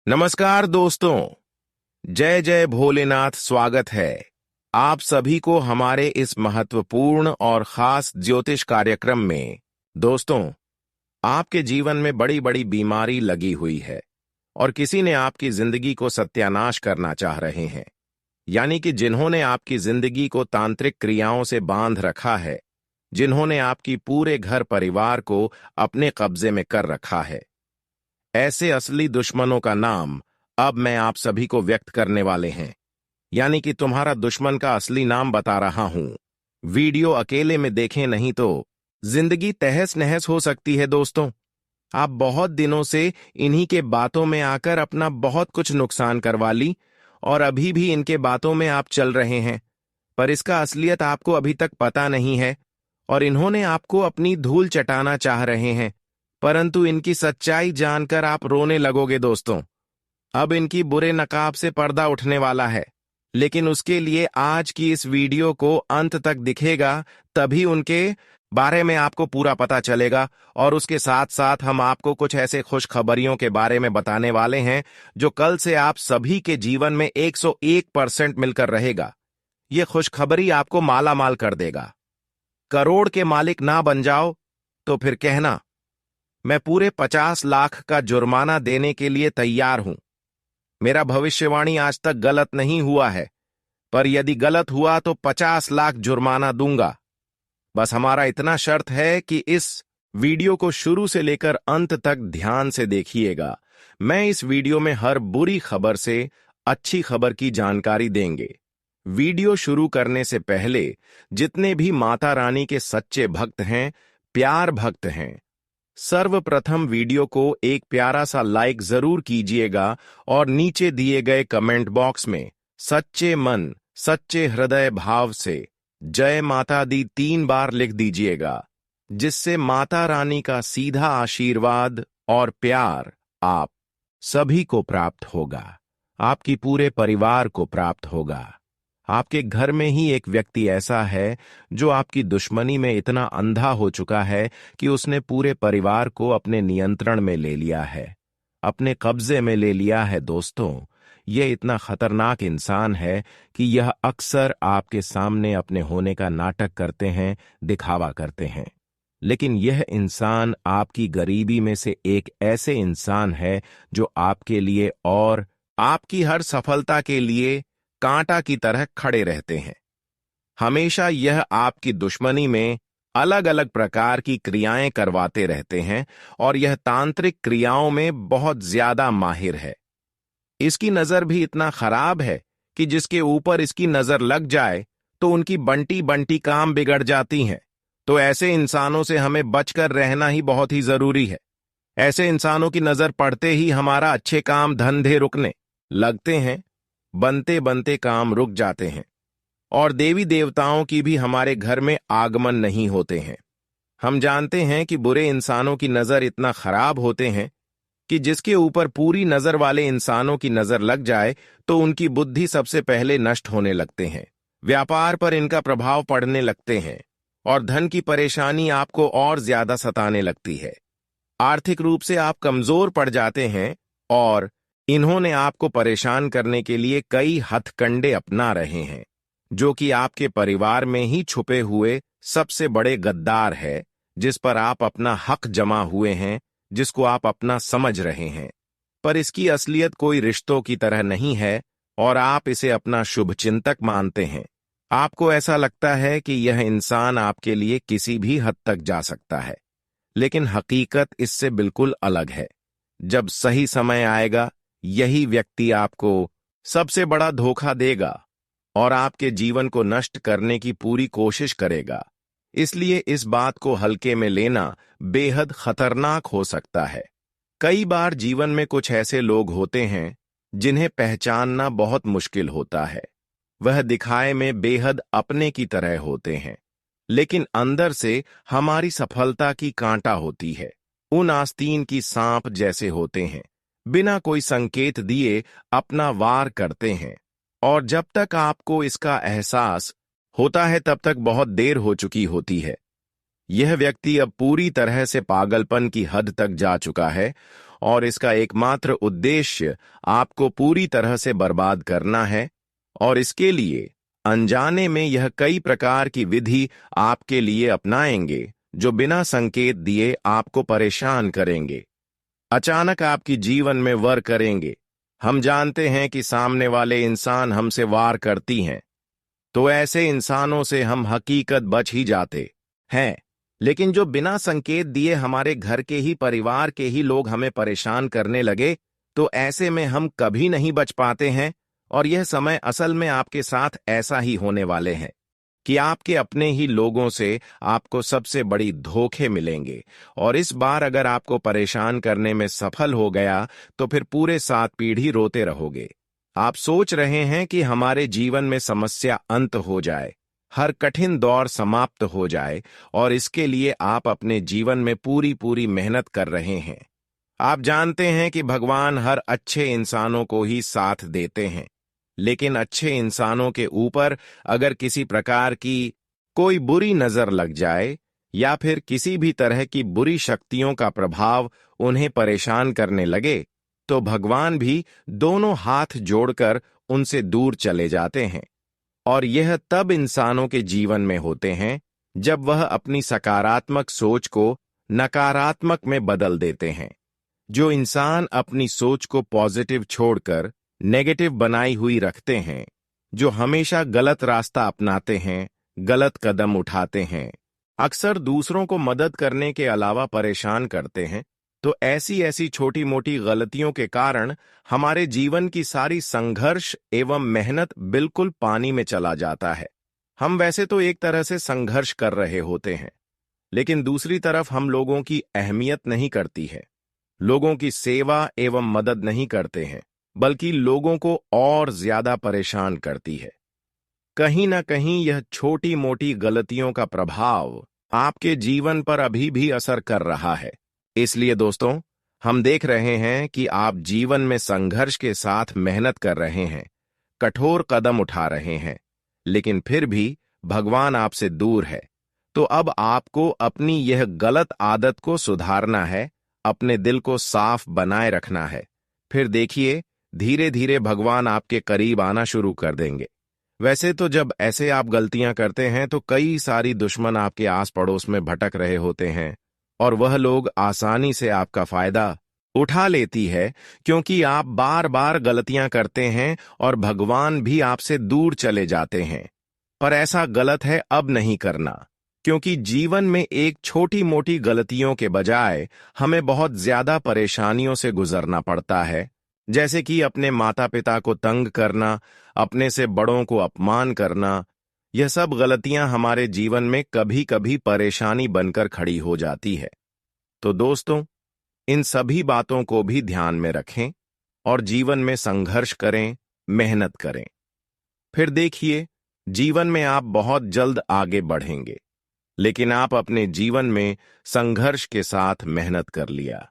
नमस्कार दोस्तों। जय जय भोलेनाथ। स्वागत है आप सभी को हमारे इस महत्वपूर्ण और खास ज्योतिष कार्यक्रम में। दोस्तों, आपके जीवन में बड़ी बड़ी बीमारी लगी हुई है और किसी ने आपकी जिंदगी को सत्यानाश करना चाह रहे हैं, यानी कि जिन्होंने आपकी जिंदगी को तांत्रिक क्रियाओं से बांध रखा है, जिन्होंने आपकी पूरे घर परिवार को अपने कब्जे में कर रखा है। ऐसे असली दुश्मनों का नाम अब मैं आप सभी को व्यक्त करने वाले हैं, यानी कि तुम्हारा दुश्मन का असली नाम बता रहा हूं। वीडियो अकेले में देखें, नहीं तो जिंदगी तहस नहस हो सकती है। दोस्तों, आप बहुत दिनों से इन्हीं के बातों में आकर अपना बहुत कुछ नुकसान करवा ली और अभी भी इनके बातों में आप चल रहे हैं, पर इसका असलियत आपको अभी तक पता नहीं है और इन्होंने आपको अपनी धूल चटाना चाह रहे हैं, परंतु इनकी सच्चाई जानकर आप रोने लगोगे। दोस्तों, अब इनकी बुरे नकाब से पर्दा उठने वाला है, लेकिन उसके लिए आज की इस वीडियो को अंत तक दिखेगा, तभी उनके बारे में आपको पूरा पता चलेगा। और उसके साथ साथ हम आपको कुछ ऐसे खुशखबरियों के बारे में बताने वाले हैं जो कल से आप सभी के जीवन में 101% मिलकर रहेगा। ये खुशखबरी आपको माला माल कर देगा। करोड़ के मालिक ना बन जाओ तो फिर कहना, मैं पूरे 50 लाख का जुर्माना देने के लिए तैयार हूं। मेरा भविष्यवाणी आज तक गलत नहीं हुआ है, पर यदि गलत हुआ तो 50 लाख जुर्माना दूंगा। बस हमारा इतना शर्त है कि इस वीडियो को शुरू से लेकर अंत तक ध्यान से देखिएगा। मैं इस वीडियो में हर बुरी खबर से अच्छी खबर की जानकारी देंगे। वीडियो शुरू करने से पहले जितने भी माता रानी के सच्चे भक्त हैं, प्यार भक्त हैं, सर्वप्रथम वीडियो को एक प्यारा सा लाइक जरूर कीजिएगा और नीचे दिए गए कमेंट बॉक्स में सच्चे मन सच्चे हृदय भाव से जय माता दी 3 बार लिख दीजिएगा, जिससे माता रानी का सीधा आशीर्वाद और प्यार आप सभी को प्राप्त होगा, आपकी पूरे परिवार को प्राप्त होगा। आपके घर में ही एक व्यक्ति ऐसा है जो आपकी दुश्मनी में इतना अंधा हो चुका है कि उसने पूरे परिवार को अपने नियंत्रण में ले लिया है, अपने कब्जे में ले लिया है। दोस्तों, यह इतना खतरनाक इंसान है कि यह अक्सर आपके सामने अपने होने का नाटक करते हैं, दिखावा करते हैं, लेकिन यह इंसान आपकी गरीबी में से एक ऐसे इंसान है जो आपके लिए और आपकी हर सफलता के लिए कांटा की तरह खड़े रहते हैं। हमेशा यह आपकी दुश्मनी में अलग अलग प्रकार की क्रियाएं करवाते रहते हैं और यह तांत्रिक क्रियाओं में बहुत ज्यादा माहिर है। इसकी नजर भी इतना खराब है कि जिसके ऊपर इसकी नजर लग जाए तो उनकी बंटी बंटी काम बिगड़ जाती हैं। तो ऐसे इंसानों से हमें बचकर रहना ही बहुत ही जरूरी है। ऐसे इंसानों की नजर पड़ते ही हमारा अच्छे काम धंधे रुकने लगते हैं, बनते बनते काम रुक जाते हैं और देवी देवताओं की भी हमारे घर में आगमन नहीं होते हैं। हम जानते हैं कि बुरे इंसानों की नजर इतना खराब होते हैं कि जिसके ऊपर पूरी नजर वाले इंसानों की नजर लग जाए तो उनकी बुद्धि सबसे पहले नष्ट होने लगते हैं, व्यापार पर इनका प्रभाव पड़ने लगते हैं और धन की परेशानी आपको और ज्यादा सताने लगती है। आर्थिक रूप से आप कमजोर पड़ जाते हैं और इन्होंने आपको परेशान करने के लिए कई हथकंडे अपना रहे हैं, जो कि आपके परिवार में ही छुपे हुए सबसे बड़े गद्दार है, जिस पर आप अपना हक जमा हुए हैं, जिसको आप अपना समझ रहे हैं, पर इसकी असलियत कोई रिश्तों की तरह नहीं है और आप इसे अपना शुभचिंतक मानते हैं। आपको ऐसा लगता है कि यह इंसान आपके लिए किसी भी हद तक जा सकता है, लेकिन हकीकत इससे बिल्कुल अलग है। जब सही समय आएगा, यही व्यक्ति आपको सबसे बड़ा धोखा देगा और आपके जीवन को नष्ट करने की पूरी कोशिश करेगा। इसलिए इस बात को हल्के में लेना बेहद खतरनाक हो सकता है। कई बार जीवन में कुछ ऐसे लोग होते हैं जिन्हें पहचानना बहुत मुश्किल होता है। वह दिखाए में बेहद अपने की तरह होते हैं, लेकिन अंदर से हमारी सफलता की कांटा होती है। उन आस्तीन की सांप जैसे होते हैं, बिना कोई संकेत दिए अपना वार करते हैं और जब तक आपको इसका एहसास होता है तब तक बहुत देर हो चुकी होती है। यह व्यक्ति अब पूरी तरह से पागलपन की हद तक जा चुका है और इसका एकमात्र उद्देश्य आपको पूरी तरह से बर्बाद करना है। और इसके लिए अनजाने में यह कई प्रकार की विधि आपके लिए अपनाएंगे जो बिना संकेत दिए आपको परेशान करेंगे, अचानक आपकी जीवन में वार करेंगे। हम जानते हैं कि सामने वाले इंसान हमसे वार करती हैं, तो ऐसे इंसानों से हम हकीकत बच ही जाते हैं। लेकिन जो बिना संकेत दिए हमारे घर के ही परिवार के ही लोग हमें परेशान करने लगे, तो ऐसे में हम कभी नहीं बच पाते हैं। और यह समय असल में आपके साथ ऐसा ही होने वाले हैं कि आपके अपने ही लोगों से आपको सबसे बड़ी धोखे मिलेंगे। और इस बार अगर आपको परेशान करने में सफल हो गया तो फिर पूरे 7 पीढ़ी रोते रहोगे। आप सोच रहे हैं कि हमारे जीवन में समस्या अंत हो जाए, हर कठिन दौर समाप्त हो जाए, और इसके लिए आप अपने जीवन में पूरी पूरी मेहनत कर रहे हैं। आप जानते हैं कि भगवान हर अच्छे इंसानों को ही साथ देते हैं, लेकिन अच्छे इंसानों के ऊपर अगर किसी प्रकार की कोई बुरी नजर लग जाए या फिर किसी भी तरह की बुरी शक्तियों का प्रभाव उन्हें परेशान करने लगे, तो भगवान भी दोनों हाथ जोड़कर उनसे दूर चले जाते हैं। और यह तब इंसानों के जीवन में होते हैं जब वह अपनी सकारात्मक सोच को नकारात्मक में बदल देते हैं। जो इंसान अपनी सोच को पॉजिटिव छोड़कर नेगेटिव बनाई हुई रखते हैं, जो हमेशा गलत रास्ता अपनाते हैं, गलत कदम उठाते हैं, अक्सर दूसरों को मदद करने के अलावा परेशान करते हैं, तो ऐसी ऐसी छोटी मोटी गलतियों के कारण हमारे जीवन की सारी संघर्ष एवं मेहनत बिल्कुल पानी में चला जाता है। हम वैसे तो एक तरह से संघर्ष कर रहे होते हैं, लेकिन दूसरी तरफ हम लोगों की अहमियत नहीं करती है, लोगों की सेवा एवं मदद नहीं करते हैं, बल्कि लोगों को और ज्यादा परेशान करती है। कहीं ना कहीं यह छोटी मोटी गलतियों का प्रभाव आपके जीवन पर अभी भी असर कर रहा है। इसलिए दोस्तों, हम देख रहे हैं कि आप जीवन में संघर्ष के साथ मेहनत कर रहे हैं, कठोर कदम उठा रहे हैं, लेकिन फिर भी भगवान आपसे दूर है। तो अब आपको अपनी यह गलत आदत को सुधारना है, अपने दिल को साफ बनाए रखना है। फिर देखिए, धीरे धीरे भगवान आपके करीब आना शुरू कर देंगे। वैसे तो जब ऐसे आप गलतियां करते हैं तो कई सारी दुश्मन आपके आस पड़ोस में भटक रहे होते हैं, और वह लोग आसानी से आपका फायदा उठा लेती है, क्योंकि आप बार बार गलतियां करते हैं और भगवान भी आपसे दूर चले जाते हैं। पर ऐसा गलत है अब नहीं करना, क्योंकि जीवन में एक छोटी मोटी गलतियों के बजाय हमें बहुत ज्यादा परेशानियों से गुजरना पड़ता है, जैसे कि अपने माता पिता को तंग करना, अपने से बड़ों को अपमान करना। यह सब गलतियां हमारे जीवन में कभी कभी परेशानी बनकर खड़ी हो जाती है। तो दोस्तों, इन सभी बातों को भी ध्यान में रखें और जीवन में संघर्ष करें, मेहनत करें। फिर देखिए, जीवन में आप बहुत जल्द आगे बढ़ेंगे। लेकिन आप अपने जीवन में संघर्ष के साथ मेहनत कर लिया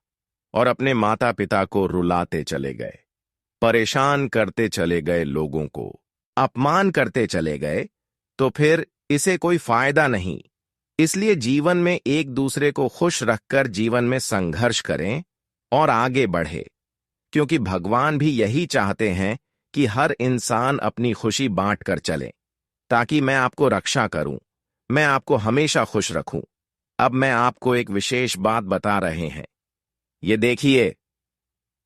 और अपने माता पिता को रुलाते चले गए, परेशान करते चले गए, लोगों को अपमान करते चले गए, तो फिर इसे कोई फायदा नहीं। इसलिए जीवन में एक दूसरे को खुश रखकर जीवन में संघर्ष करें और आगे बढ़े, क्योंकि भगवान भी यही चाहते हैं कि हर इंसान अपनी खुशी बांटकर चले, ताकि मैं आपको रक्षा करूं, मैं आपको हमेशा खुश रखूं। अब मैं आपको एक विशेष बात बता रहे हैं। ये देखिए,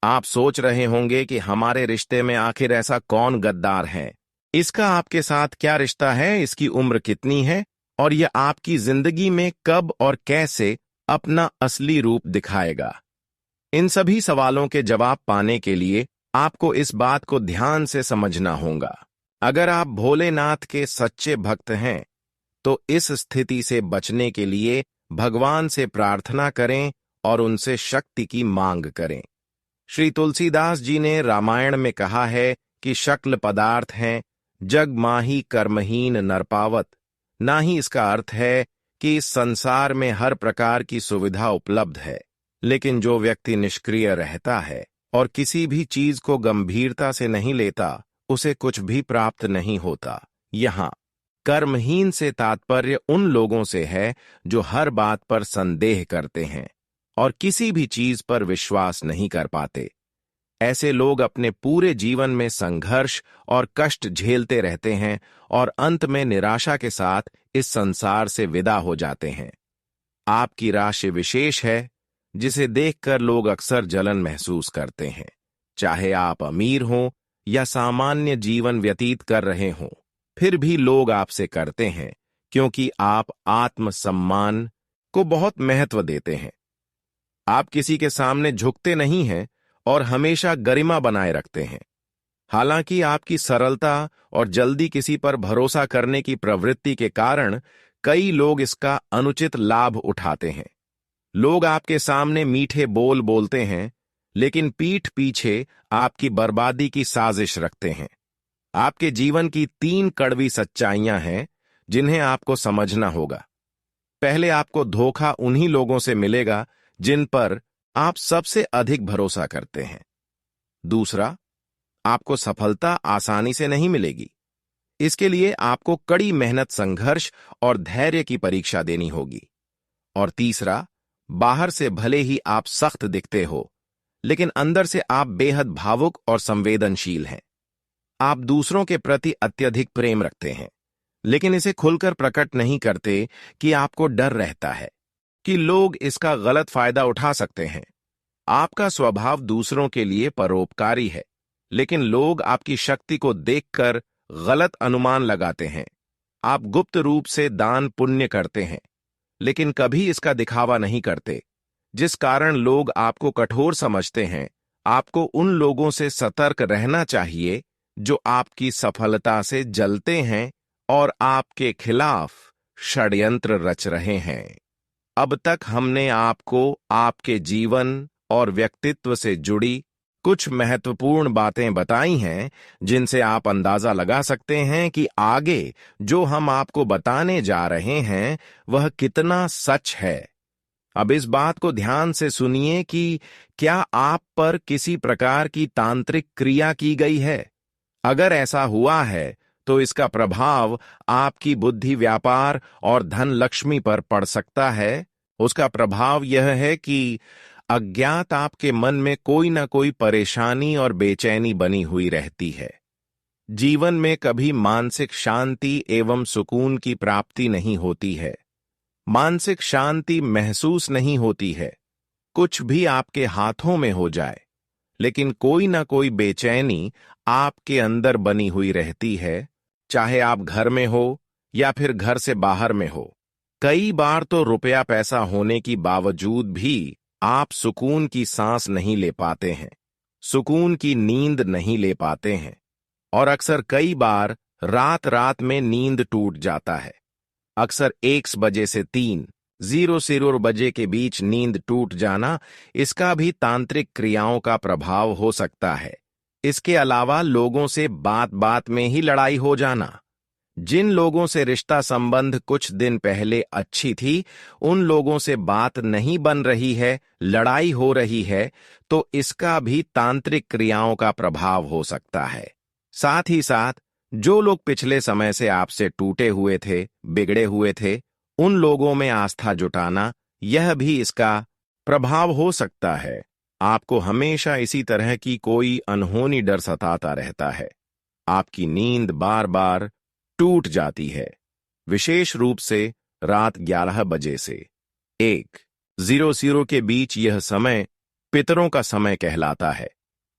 आप सोच रहे होंगे कि हमारे रिश्ते में आखिर ऐसा कौन गद्दार है, इसका आपके साथ क्या रिश्ता है, इसकी उम्र कितनी है, और यह आपकी जिंदगी में कब और कैसे अपना असली रूप दिखाएगा। इन सभी सवालों के जवाब पाने के लिए आपको इस बात को ध्यान से समझना होगा। अगर आप भोलेनाथ के सच्चे भक्त हैं, तो इस स्थिति से बचने के लिए भगवान से प्रार्थना करें और उनसे शक्ति की मांग करें। श्री तुलसीदास जी ने रामायण में कहा है कि शक्ल पदार्थ हैं, जग माही कर्महीन नर पावत। ना ही इसका अर्थ है कि इस संसार में हर प्रकार की सुविधा उपलब्ध है, लेकिन जो व्यक्ति निष्क्रिय रहता है और किसी भी चीज को गंभीरता से नहीं लेता, उसे कुछ भी प्राप्त नहीं होता। यहाँ कर्महीन से तात्पर्य उन लोगों से है जो हर बात पर संदेह करते हैं, और किसी भी चीज पर विश्वास नहीं कर पाते। ऐसे लोग अपने पूरे जीवन में संघर्ष और कष्ट झेलते रहते हैं और अंत में निराशा के साथ इस संसार से विदा हो जाते हैं। आपकी राशि विशेष है, जिसे देखकर लोग अक्सर जलन महसूस करते हैं। चाहे आप अमीर हों या सामान्य जीवन व्यतीत कर रहे हों, फिर भी लोग आपसे करते हैं, क्योंकि आप आत्मसम्मान को बहुत महत्व देते हैं। आप किसी के सामने झुकते नहीं हैं और हमेशा गरिमा बनाए रखते हैं। हालांकि आपकी सरलता और जल्दी किसी पर भरोसा करने की प्रवृत्ति के कारण कई लोग इसका अनुचित लाभ उठाते हैं। लोग आपके सामने मीठे बोल बोलते हैं, लेकिन पीठ पीछे आपकी बर्बादी की साजिश रखते हैं। आपके जीवन की 3 कड़वी सच्चाइयां हैं, जिन्हें आपको समझना होगा। पहले, आपको धोखा उन्हीं लोगों से मिलेगा जिन पर आप सबसे अधिक भरोसा करते हैं। दूसरा, आपको सफलता आसानी से नहीं मिलेगी। इसके लिए आपको कड़ी मेहनत, संघर्ष और धैर्य की परीक्षा देनी होगी। और तीसरा, बाहर से भले ही आप सख्त दिखते हो, लेकिन अंदर से आप बेहद भावुक और संवेदनशील हैं। आप दूसरों के प्रति अत्यधिक प्रेम रखते हैं, लेकिन इसे खुलकर प्रकट नहीं करते कि आपको डर रहता है कि लोग इसका गलत फायदा उठा सकते हैं। आपका स्वभाव दूसरों के लिए परोपकारी है, लेकिन लोग आपकी शक्ति को देखकर गलत अनुमान लगाते हैं। आप गुप्त रूप से दान पुण्य करते हैं, लेकिन कभी इसका दिखावा नहीं करते, जिस कारण लोग आपको कठोर समझते हैं। आपको उन लोगों से सतर्क रहना चाहिए जो आपकी सफलता से जलते हैं और आपके खिलाफ षड्यंत्र रच रहे हैं। अब तक हमने आपको आपके जीवन और व्यक्तित्व से जुड़ी कुछ महत्वपूर्ण बातें बताई हैं, जिनसे आप अंदाजा लगा सकते हैं कि आगे जो हम आपको बताने जा रहे हैं वह कितना सच है। अब इस बात को ध्यान से सुनिए कि क्या आप पर किसी प्रकार की तांत्रिक क्रिया की गई है। अगर ऐसा हुआ है तो इसका प्रभाव आपकी बुद्धि, व्यापार और धन लक्ष्मी पर पड़ सकता है। उसका प्रभाव यह है कि अज्ञात आपके मन में कोई ना कोई परेशानी और बेचैनी बनी हुई रहती है। जीवन में कभी मानसिक शांति एवं सुकून की प्राप्ति नहीं होती है। मानसिक शांति महसूस नहीं होती है। कुछ भी आपके हाथों में हो जाए, लेकिन कोई ना कोई बेचैनी आपके अंदर बनी हुई रहती है, चाहे आप घर में हो या फिर घर से बाहर में हो। कई बार तो रुपया पैसा होने की बावजूद भी आप सुकून की सांस नहीं ले पाते हैं, सुकून की नींद नहीं ले पाते हैं, और अक्सर कई बार रात रात में नींद टूट जाता है। अक्सर 1 बजे से 3:00 बजे के बीच नींद टूट जाना, इसका भी तांत्रिक क्रियाओं का प्रभाव हो सकता है। इसके अलावा लोगों से बात बात में ही लड़ाई हो जाना। जिन लोगों से रिश्ता संबंध कुछ दिन पहले अच्छी थी, उन लोगों से बात नहीं बन रही है, लड़ाई हो रही है, तो इसका भी तांत्रिक क्रियाओं का प्रभाव हो सकता है। साथ ही साथ जो लोग पिछले समय से आपसे टूटे हुए थे, बिगड़े हुए थे, उन लोगों में आस्था जुटाना, यह भी इसका प्रभाव हो सकता है। आपको हमेशा इसी तरह की कोई अनहोनी डर सताता रहता है। आपकी नींद बार बार टूट जाती है, विशेष रूप से रात 11 बजे से 1:00 के बीच। यह समय पितरों का समय कहलाता है,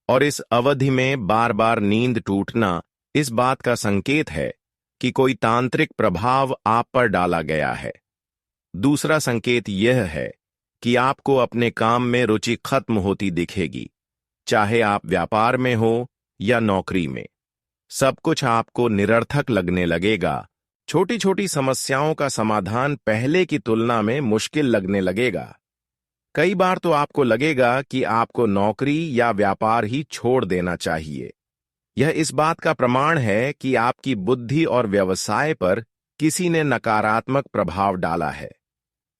और इस अवधि में बार बार नींद टूटना इस बात का संकेत है कि कोई तांत्रिक प्रभाव आप पर डाला गया है। दूसरा संकेत यह है कि आपको अपने काम में रुचि खत्म होती दिखेगी, चाहे आप व्यापार में हो या नौकरी में। सब कुछ आपको निरर्थक लगने लगेगा। छोटी छोटी समस्याओं का समाधान पहले की तुलना में मुश्किल लगने लगेगा। कई बार तो आपको लगेगा कि आपको नौकरी या व्यापार ही छोड़ देना चाहिए। यह इस बात का प्रमाण है कि आपकी बुद्धि और व्यवसाय पर किसी ने नकारात्मक प्रभाव डाला है।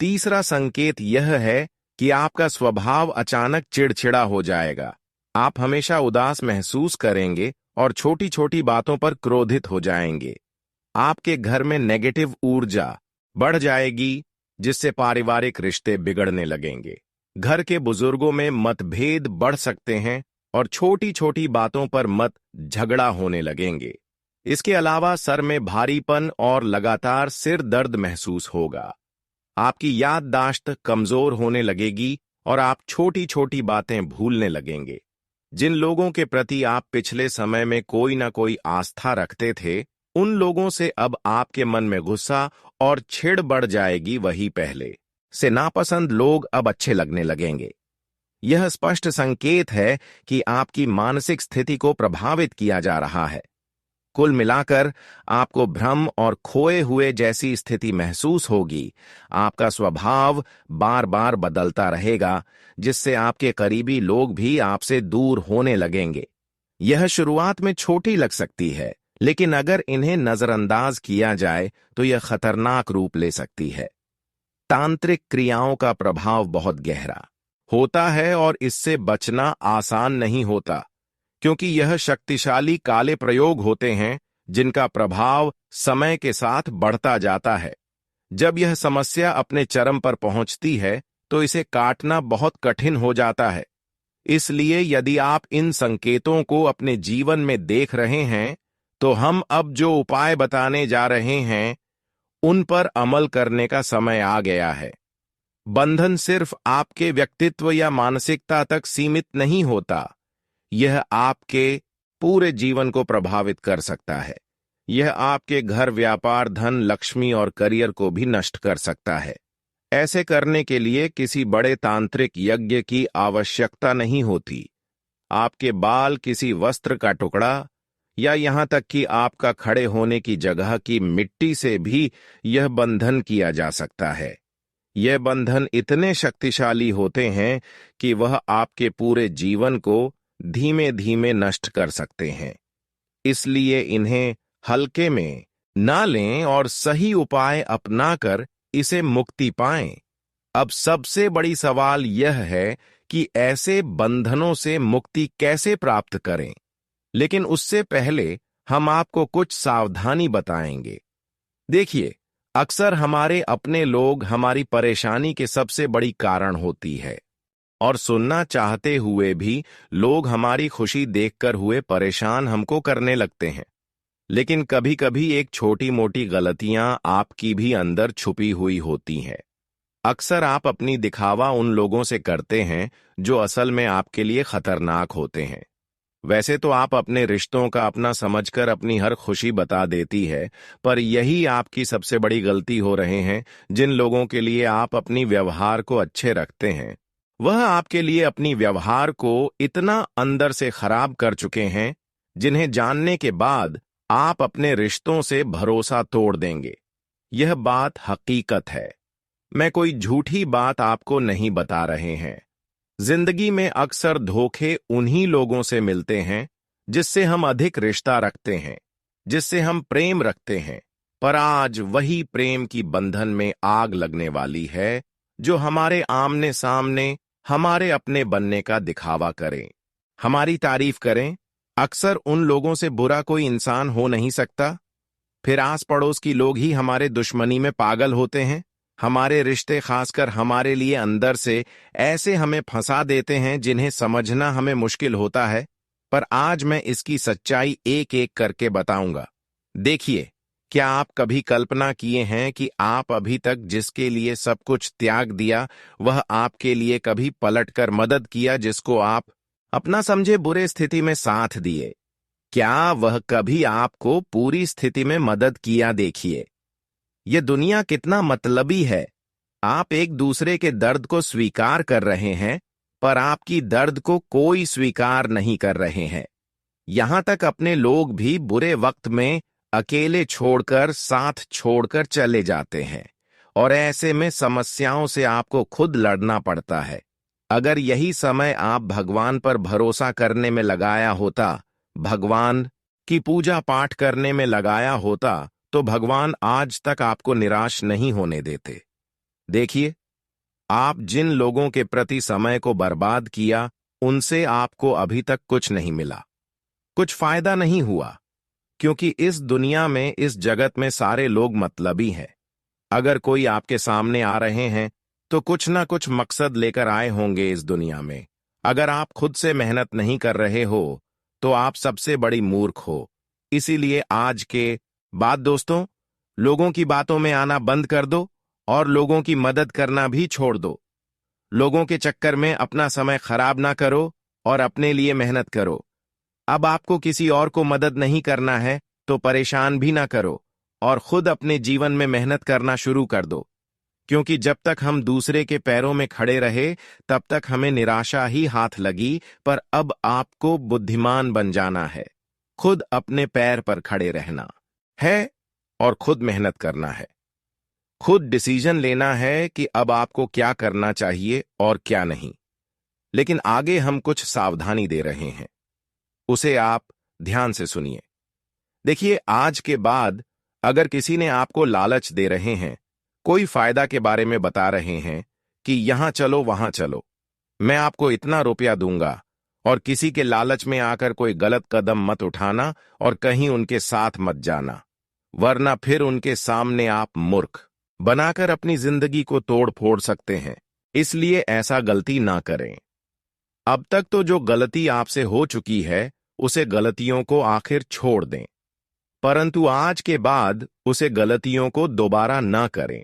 तीसरा संकेत यह है कि आपका स्वभाव अचानक चिड़चिड़ा हो जाएगा। आप हमेशा उदास महसूस करेंगे और छोटी छोटी बातों पर क्रोधित हो जाएंगे। आपके घर में नेगेटिव ऊर्जा बढ़ जाएगी, जिससे पारिवारिक रिश्ते बिगड़ने लगेंगे। घर के बुजुर्गों में मतभेद बढ़ सकते हैं और छोटी छोटी बातों पर मत झगड़ा होने लगेंगे। इसके अलावा सर में भारीपन और लगातार सिर दर्द महसूस होगा। आपकी याददाश्त कमजोर होने लगेगी और आप छोटी छोटी बातें भूलने लगेंगे। जिन लोगों के प्रति आप पिछले समय में कोई ना कोई आस्था रखते थे, उन लोगों से अब आपके मन में गुस्सा और छिड़ बढ़ जाएगी। वही पहले से नापसंद लोग अब अच्छे लगने लगेंगे। यह स्पष्ट संकेत है कि आपकी मानसिक स्थिति को प्रभावित किया जा रहा है। कुल मिलाकर आपको भ्रम और खोए हुए जैसी स्थिति महसूस होगी। आपका स्वभाव बार बार बदलता रहेगा, जिससे आपके करीबी लोग भी आपसे दूर होने लगेंगे। यह शुरुआत में छोटी लग सकती है, लेकिन अगर इन्हें नजरअंदाज किया जाए तो यह खतरनाक रूप ले सकती है। तांत्रिक क्रियाओं का प्रभाव बहुत गहरा होता है और इससे बचना आसान नहीं होता, क्योंकि यह शक्तिशाली काले प्रयोग होते हैं जिनका प्रभाव समय के साथ बढ़ता जाता है। जब यह समस्या अपने चरम पर पहुंचती है तो इसे काटना बहुत कठिन हो जाता है। इसलिए यदि आप इन संकेतों को अपने जीवन में देख रहे हैं, तो हम अब जो उपाय बताने जा रहे हैं उन पर अमल करने का समय आ गया है। बंधन सिर्फ आपके व्यक्तित्व या मानसिकता तक सीमित नहीं होता, यह आपके पूरे जीवन को प्रभावित कर सकता है। यह आपके घर, व्यापार, धन, लक्ष्मी और करियर को भी नष्ट कर सकता है। ऐसे करने के लिए किसी बड़े तांत्रिक यज्ञ की आवश्यकता नहीं होती। आपके बाल, किसी वस्त्र का टुकड़ा या यहां तक कि आपका खड़े होने की जगह की मिट्टी से भी यह बंधन किया जा सकता है। यह बंधन इतने शक्तिशाली होते हैं कि वह आपके पूरे जीवन को धीमे धीमे नष्ट कर सकते हैं। इसलिए इन्हें हल्के में ना लें और सही उपाय अपनाकर इसे मुक्ति पाएं। अब सबसे बड़ी सवाल यह है कि ऐसे बंधनों से मुक्ति कैसे प्राप्त करें। लेकिन उससे पहले हम आपको कुछ सावधानी बताएंगे। देखिए, अक्सर हमारे अपने लोग हमारी परेशानी के सबसे बड़ी कारण होती है, और सुनना चाहते हुए भी लोग हमारी खुशी देखकर हुए परेशान हमको करने लगते हैं। लेकिन कभी कभी एक छोटी मोटी गलतियां आपकी भी अंदर छुपी हुई होती हैं। अक्सर आप अपनी दिखावा उन लोगों से करते हैं जो असल में आपके लिए खतरनाक होते हैं। वैसे तो आप अपने रिश्तों का अपना समझकर अपनी हर खुशी बता देती है, पर यही आपकी सबसे बड़ी गलती हो रहे हैं। जिन लोगों के लिए आप अपनी व्यवहार को अच्छे रखते हैं, वह आपके लिए अपनी व्यवहार को इतना अंदर से खराब कर चुके हैं, जिन्हें जानने के बाद आप अपने रिश्तों से भरोसा तोड़ देंगे। यह बात हकीकत है। मैं कोई झूठी बात आपको नहीं बता रहे हैं। जिंदगी में अक्सर धोखे उन्हीं लोगों से मिलते हैं जिससे हम अधिक रिश्ता रखते हैं, जिससे हम प्रेम रखते हैं, पर आज वही प्रेम की बंधन में आग लगने वाली है जो हमारे आमने सामने हमारे अपने बनने का दिखावा करें, हमारी तारीफ करें। अक्सर उन लोगों से बुरा कोई इंसान हो नहीं सकता। फिर आस पड़ोस की लोग ही हमारे दुश्मनी में पागल होते हैं। हमारे रिश्ते, खासकर हमारे लिए, अंदर से ऐसे हमें फंसा देते हैं जिन्हें समझना हमें मुश्किल होता है। पर आज मैं इसकी सच्चाई एक एक करके बताऊंगा। देखिए, क्या आप कभी कल्पना किए हैं कि आप अभी तक जिसके लिए सब कुछ त्याग दिया, वह आपके लिए कभी पलटकर मदद किया? जिसको आप अपना समझे बुरे स्थिति में साथ दिए, क्या वह कभी आपको पूरी स्थिति में मदद किया? देखिए, यह दुनिया कितना मतलबी है। आप एक दूसरे के दर्द को स्वीकार कर रहे हैं, पर आपकी दर्द को कोई स्वीकार नहीं कर रहे हैं। यहां तक अपने लोग भी बुरे वक्त में अकेले छोड़कर, साथ छोड़कर चले जाते हैं, और ऐसे में समस्याओं से आपको खुद लड़ना पड़ता है। अगर यही समय आप भगवान पर भरोसा करने में लगाया होता, भगवान की पूजा पाठ करने में लगाया होता, तो भगवान आज तक आपको निराश नहीं होने देते। देखिए, आप जिन लोगों के प्रति समय को बर्बाद किया, उनसे आपको अभी तक कुछ नहीं मिला, कुछ फायदा नहीं हुआ, क्योंकि इस दुनिया में, इस जगत में सारे लोग मतलबी हैं। अगर कोई आपके सामने आ रहे हैं तो कुछ ना कुछ मकसद लेकर आए होंगे इस दुनिया में। अगर आप खुद से मेहनत नहीं कर रहे हो तो आप सबसे बड़ी मूर्ख हो। इसीलिए आज के बाद दोस्तों, लोगों की बातों में आना बंद कर दो और लोगों की मदद करना भी छोड़ दो। लोगों के चक्कर में अपना समय खराब ना करो और अपने लिए मेहनत करो। अब आपको किसी और को मदद नहीं करना है तो परेशान भी ना करो और खुद अपने जीवन में मेहनत करना शुरू कर दो, क्योंकि जब तक हम दूसरे के पैरों में खड़े रहे तब तक हमें निराशा ही हाथ लगी। पर अब आपको बुद्धिमान बन जाना है, खुद अपने पैर पर खड़े रहना है और खुद मेहनत करना है। खुद डिसीजन लेना है कि अब आपको क्या करना चाहिए और क्या नहीं। लेकिन आगे हम कुछ सावधानी दे रहे हैं, उसे आप ध्यान से सुनिए। देखिए, आज के बाद अगर किसी ने आपको लालच दे रहे हैं, कोई फायदा के बारे में बता रहे हैं कि यहां चलो वहां चलो, मैं आपको इतना रुपया दूंगा, और किसी के लालच में आकर कोई गलत कदम मत उठाना और कहीं उनके साथ मत जाना, वरना फिर उनके सामने आप मूर्ख बनाकर अपनी जिंदगी को तोड़ फोड़ सकते हैं। इसलिए ऐसा गलती ना करें। अब तक तो जो गलती आपसे हो चुकी है उसे गलतियों को आखिर छोड़ दें, परंतु आज के बाद उसे गलतियों को दोबारा ना करें।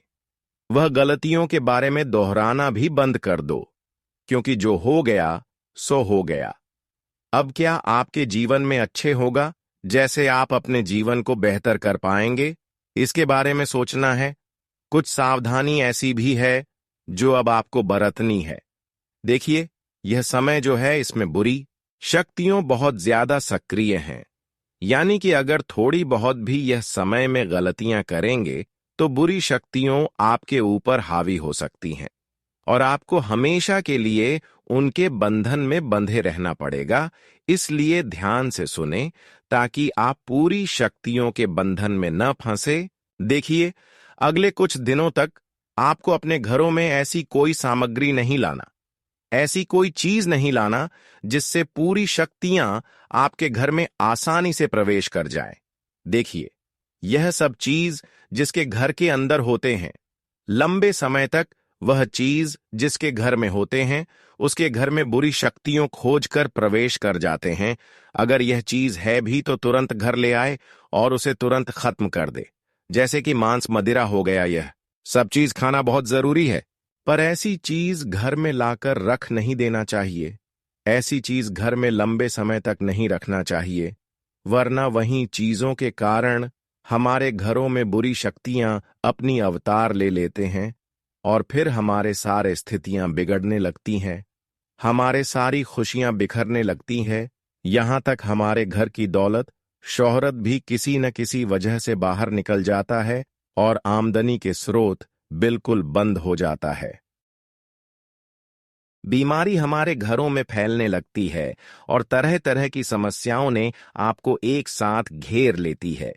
वह गलतियों के बारे में दोहराना भी बंद कर दो, क्योंकि जो हो गया सो हो गया। अब क्या आपके जीवन में अच्छे होगा, जैसे आप अपने जीवन को बेहतर कर पाएंगे, इसके बारे में सोचना है। कुछ सावधानी ऐसी भी है जो अब आपको बरतनी है। देखिए, यह समय जो है इसमें बुरी शक्तियां बहुत ज्यादा सक्रिय हैं, यानी कि अगर थोड़ी बहुत भी यह समय में गलतियां करेंगे तो बुरी शक्तियों आपके ऊपर हावी हो सकती हैं और आपको हमेशा के लिए उनके बंधन में बंधे रहना पड़ेगा। इसलिए ध्यान से सुने ताकि आप पूरी शक्तियों के बंधन में न फंसे। देखिए, अगले कुछ दिनों तक आपको अपने घरों में ऐसी कोई सामग्री नहीं लाना, ऐसी कोई चीज नहीं लाना जिससे पूरी शक्तियां आपके घर में आसानी से प्रवेश कर जाए। देखिए, यह सब चीज जिसके घर के अंदर होते हैं, लंबे समय तक वह चीज जिसके घर में होते हैं उसके घर में बुरी शक्तियों खोज कर प्रवेश कर जाते हैं। अगर यह चीज है भी तो तुरंत घर ले आए और उसे तुरंत खत्म कर दे। जैसे कि मांस मदिरा हो गया, यह सब चीज खाना बहुत जरूरी है, पर ऐसी चीज घर में लाकर रख नहीं देना चाहिए। ऐसी चीज घर में लंबे समय तक नहीं रखना चाहिए, वरना वहीं चीजों के कारण हमारे घरों में बुरी शक्तियां अपनी अवतार ले लेते हैं और फिर हमारे सारे स्थितियां बिगड़ने लगती हैं, हमारे सारी खुशियां बिखरने लगती हैं, यहां तक हमारे घर की दौलत शोहरत भी किसी न किसी वजह से बाहर निकल जाता है और आमदनी के स्रोत बिल्कुल बंद हो जाता है। बीमारी हमारे घरों में फैलने लगती है और तरह तरह की समस्याओं ने आपको एक साथ घेर लेती है।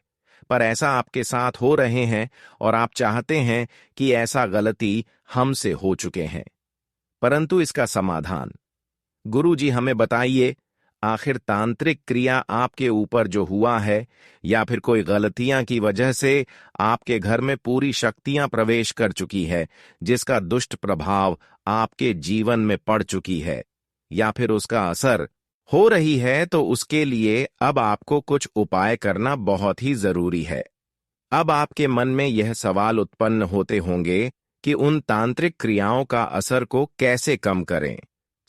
पर ऐसा आपके साथ हो रहे हैं और आप चाहते हैं कि ऐसा गलती हमसे हो चुके हैं, परंतु इसका समाधान गुरु जी हमें बताइए। आखिर तांत्रिक क्रिया आपके ऊपर जो हुआ है या फिर कोई गलतियां की वजह से आपके घर में पूरी शक्तियां प्रवेश कर चुकी है, जिसका दुष्ट प्रभाव आपके जीवन में पड़ चुकी है, या फिर उसका असर हो रही है, तो उसके लिए अब आपको कुछ उपाय करना बहुत ही जरूरी है। अब आपके मन में यह सवाल उत्पन्न होते होंगे कि उन तांत्रिक क्रियाओं का असर को कैसे कम करें।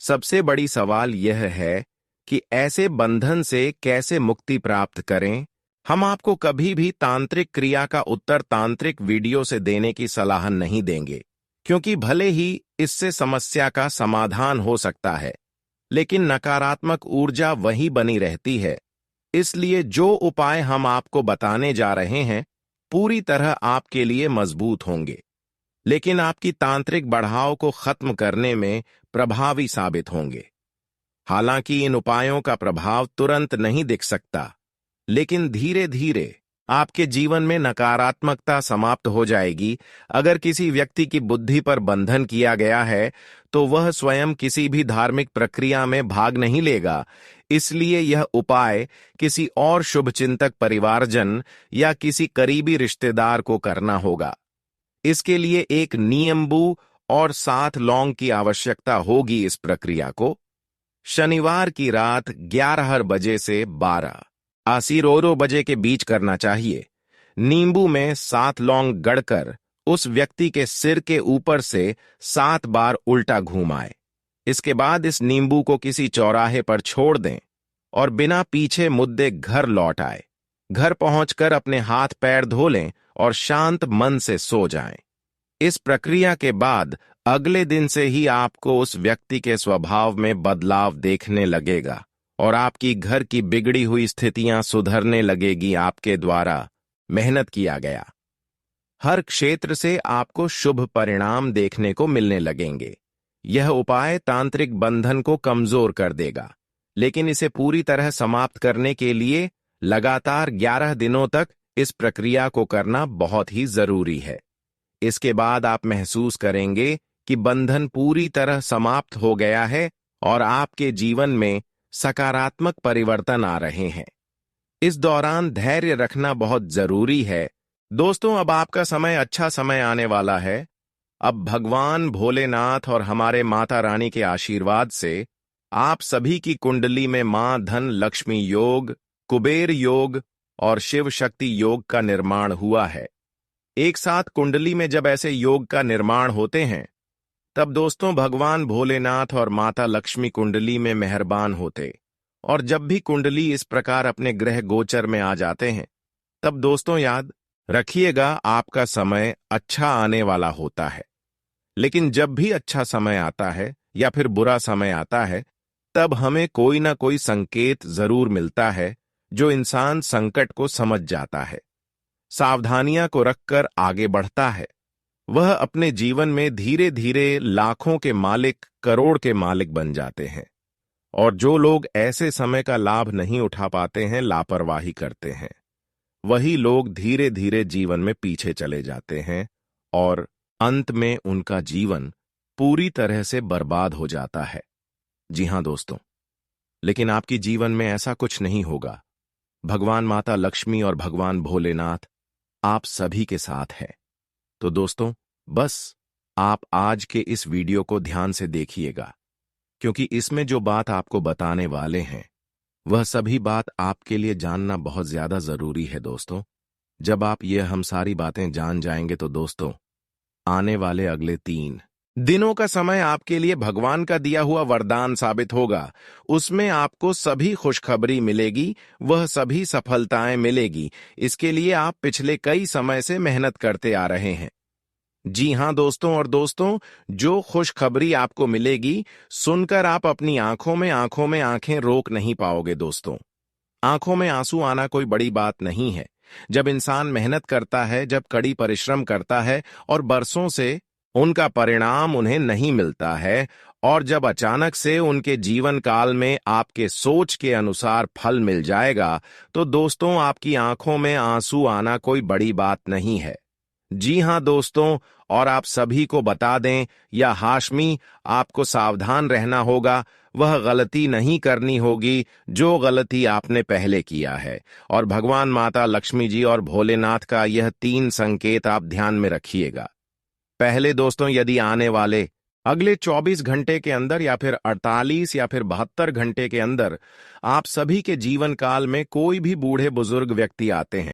सबसे बड़ी सवाल यह है कि ऐसे बंधन से कैसे मुक्ति प्राप्त करें। हम आपको कभी भी तांत्रिक क्रिया का उत्तर तांत्रिक वीडियो से देने की सलाह नहीं देंगे, क्योंकि भले ही इससे समस्या का समाधान हो सकता है, लेकिन नकारात्मक ऊर्जा वही बनी रहती है। इसलिए जो उपाय हम आपको बताने जा रहे हैं पूरी तरह आपके लिए मजबूत होंगे, लेकिन आपकी तांत्रिक बढ़ाव को खत्म करने में प्रभावी साबित होंगे। हालांकि इन उपायों का प्रभाव तुरंत नहीं दिख सकता, लेकिन धीरे धीरे आपके जीवन में नकारात्मकता समाप्त हो जाएगी। अगर किसी व्यक्ति की बुद्धि पर बंधन किया गया है तो वह स्वयं किसी भी धार्मिक प्रक्रिया में भाग नहीं लेगा। इसलिए यह उपाय किसी और शुभचिंतक परिवारजन या किसी करीबी रिश्तेदार को करना होगा। इसके लिए एक नींबू और 7 लौंग की आवश्यकता होगी। इस प्रक्रिया को शनिवार की रात 11 बजे से 12 बजे के बीच करना चाहिए। नींबू में 7 लौंग गड़कर उस व्यक्ति के सिर के ऊपर से 7 बार उल्टा घुमाए। इसके बाद इस नींबू को किसी चौराहे पर छोड़ दें और बिना पीछे मुद्दे घर लौट आए। घर पहुंचकर अपने हाथ पैर धो लें और शांत मन से सो जाएं। इस प्रक्रिया के बाद अगले दिन से ही आपको उस व्यक्ति के स्वभाव में बदलाव देखने लगेगा और आपकी घर की बिगड़ी हुई स्थितियां सुधरने लगेगी। आपके द्वारा मेहनत किया गया हर क्षेत्र से आपको शुभ परिणाम देखने को मिलने लगेंगे। यह उपाय तांत्रिक बंधन को कमजोर कर देगा, लेकिन इसे पूरी तरह समाप्त करने के लिए लगातार 11 दिनों तक इस प्रक्रिया को करना बहुत ही जरूरी है। इसके बाद आप महसूस करेंगे कि बंधन पूरी तरह समाप्त हो गया है और आपके जीवन में सकारात्मक परिवर्तन आ रहे हैं। इस दौरान धैर्य रखना बहुत जरूरी है। दोस्तों, अब आपका अच्छा समय आने वाला है। अब भगवान भोलेनाथ और हमारे माता रानी के आशीर्वाद से आप सभी की कुंडली में मां धन लक्ष्मी योग, कुबेर योग और शिव शक्ति योग का निर्माण हुआ है। एक साथ कुंडली में जब ऐसे योग का निर्माण होते हैं, तब दोस्तों भगवान भोलेनाथ और माता लक्ष्मी कुंडली में मेहरबान होते। और जब भी कुंडली इस प्रकार अपने ग्रह गोचर में आ जाते हैं, तब दोस्तों याद रखिएगा आपका समय अच्छा आने वाला होता है। लेकिन जब भी अच्छा समय आता है या फिर बुरा समय आता है, तब हमें कोई ना कोई संकेत जरूर मिलता है जो इंसान संकट को समझ जाता है, सावधानियां को रखकर आगे बढ़ता है। वह अपने जीवन में धीरे धीरे लाखों के मालिक, करोड़ के मालिक बन जाते हैं। और जो लोग ऐसे समय का लाभ नहीं उठा पाते हैं, लापरवाही करते हैं, वही लोग धीरे धीरे जीवन में पीछे चले जाते हैं और अंत में उनका जीवन पूरी तरह से बर्बाद हो जाता है। जी हां दोस्तों, लेकिन आपकी जीवन में ऐसा कुछ नहीं होगा। भगवान माता लक्ष्मी और भगवान भोलेनाथ आप सभी के साथ है। तो दोस्तों, बस आप आज के इस वीडियो को ध्यान से देखिएगा, क्योंकि इसमें जो बात आपको बताने वाले हैं, वह सभी बात आपके लिए जानना बहुत ज्यादा जरूरी है। दोस्तों, जब आप हम सारी बातें जान जाएंगे तो दोस्तों, आने वाले अगले 3 दिनों का समय आपके लिए भगवान का दिया हुआ वरदान साबित होगा। उसमें आपको सभी खुशखबरी मिलेगी, वह सभी सफलताएं मिलेगी। इसके लिए आप पिछले कई समय से मेहनत करते आ रहे हैं। जी हां दोस्तों, और दोस्तों, जो खुशखबरी आपको मिलेगी, सुनकर आप अपनी आंखों में आंखें रोक नहीं पाओगे। दोस्तों, आंखों में आंसू आना कोई बड़ी बात नहीं है। जब इंसान मेहनत करता है, जब कड़ी परिश्रम करता है और बरसों से उनका परिणाम उन्हें नहीं मिलता है, और जब अचानक से उनके जीवन काल में आपके सोच के अनुसार फल मिल जाएगा, तो दोस्तों आपकी आंखों में आंसू आना कोई बड़ी बात नहीं है। जी हां दोस्तों, और आप सभी को बता दें या हाशमी, आपको सावधान रहना होगा। वह गलती नहीं करनी होगी जो गलती आपने पहले किया है। और भगवान माता लक्ष्मी जी और भोलेनाथ का यह 3 संकेत आप ध्यान में रखिएगा। पहले दोस्तों, यदि आने वाले अगले 24 घंटे के अंदर या फिर 48 या फिर 72 घंटे के अंदर आप सभी के जीवन काल में कोई भी बूढ़े बुजुर्ग व्यक्ति आते हैं,